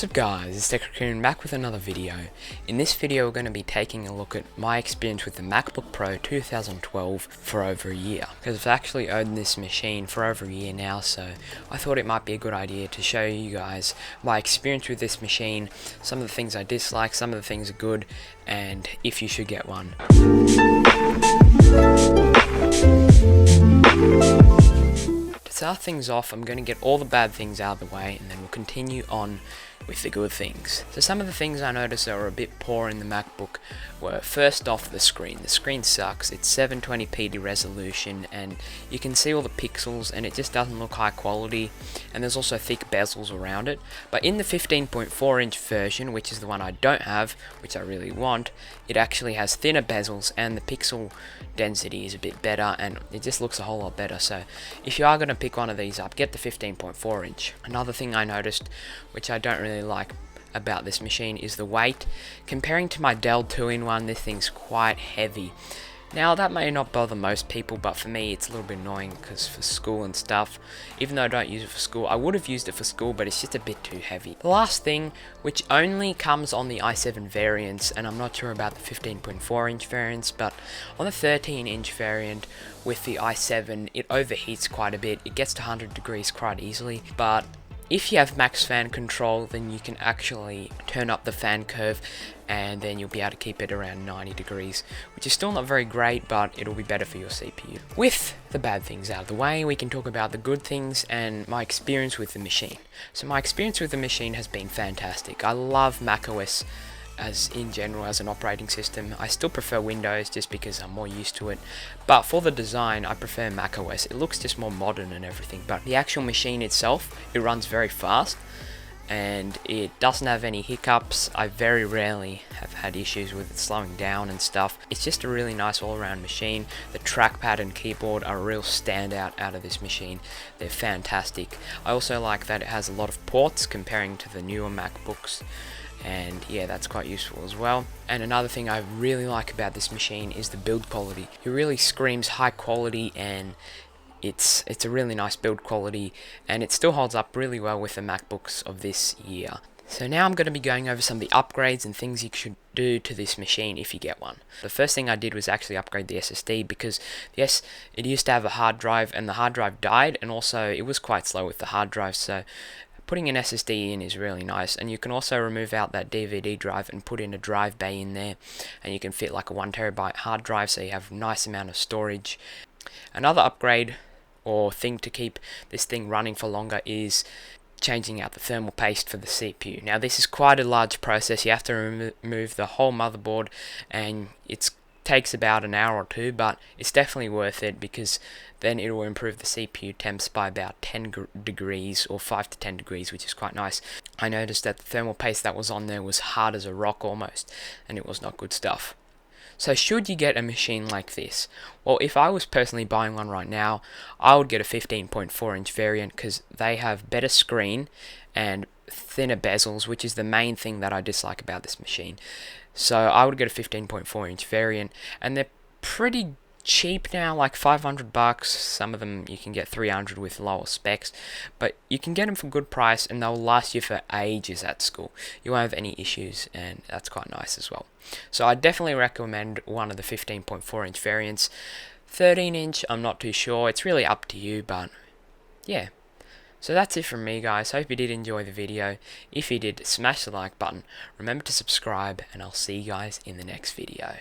What's up guys, it's Raccoon back with another video. In this video we're going to be taking a look at my experience with the MacBook Pro 2012 for over a year. Because I've actually owned this machine for over a year now, so I thought it might be a good idea to show you guys my experience with this machine, some of the things I dislike, some of the things are good, and if you should get one. To start things off, I'm going to get all the bad things out of the way and then we'll continue on with the good things. So some of the things I noticed that were a bit poor in the MacBook were, first off, the screen. The screen sucks. It's 720p resolution and you can see all the pixels and it just doesn't look high quality, and there's also thick bezels around it. But in the 15.4 inch version, which is the one I don't have, which I really want, it actually has thinner bezels and the pixel density is a bit better and it just looks a whole lot better. So if you are going to pick one of these up, get the 15.4 inch. Another thing I noticed, which I don't really like about this machine, is the weight. Comparing to my Dell 2-in-1, this thing's quite heavy. Now that may not bother most people, but for me it's a little bit annoying because for school and stuff, even though I don't use it for school, I would have used it for school, but it's just a bit too heavy. The last thing, which only comes on the i7 variants, and I'm not sure about the 15.4 inch variants, but on the 13 inch variant with the i7 it overheats quite a bit. It gets to 100 degrees quite easily, but if you have max fan control, then you can actually turn up the fan curve and then you'll be able to keep it around 90 degrees, which is still not very great, but it'll be better for your CPU. With the bad things out of the way, we can talk about the good things and my experience with the machine. So my experience with the machine has been fantastic. I love macOS as in general as an operating system. I still prefer Windows just because I'm more used to it, but for the design I prefer macOS. It looks just more modern and everything, but the actual machine itself, it runs very fast and it doesn't have any hiccups. I very rarely have had issues with it slowing down and stuff. It's just a really nice all-around machine. The trackpad and keyboard are a real standout out of this machine. They're fantastic. I also like that it has a lot of ports comparing to the newer MacBooks, and yeah, that's quite useful as well. And another thing I really like about this machine is the build quality. It really screams high quality, and it's a really nice build quality, and it still holds up really well with the MacBooks of this year. So now I'm going to be going over some of the upgrades and things you should do to this machine if you get one. The first thing I did was actually upgrade the SSD, because yes, it used to have a hard drive and the hard drive died, and also it was quite slow with the hard drive, so putting an SSD in is really nice. And you can also remove out that DVD drive and put in a drive bay in there, and you can fit like a 1TB hard drive, so you have a nice amount of storage. Another upgrade or thing to keep this thing running for longer is changing out the thermal paste for the CPU. Now this is quite a large process. You have to remove the whole motherboard, and it takes about an hour or two, but it's definitely worth it because then it will improve the CPU temps by about 10 degrees or 5 to 10 degrees, which is quite nice. I noticed that the thermal paste that was on there was hard as a rock almost, and it was not good stuff. So should you get a machine like this? Well, if I was personally buying one right now, I would get a 15.4 inch variant because they have better screen and thinner bezels, which is the main thing that I dislike about this machine. So I would get a 15.4 inch variant, and they're pretty cheap now, like $500. Some of them you can get 300 with lower specs, but you can get them for good price and they'll last you for ages at school. You won't have any issues, and that's quite nice as well. So I definitely recommend one of the 15.4 inch variants. 13 inch, I'm not too sure. It's really up to you, but yeah. So that's it from me, guys. Hope you did enjoy the video. If you did, smash the like button. Remember to subscribe, and I'll see you guys in the next video.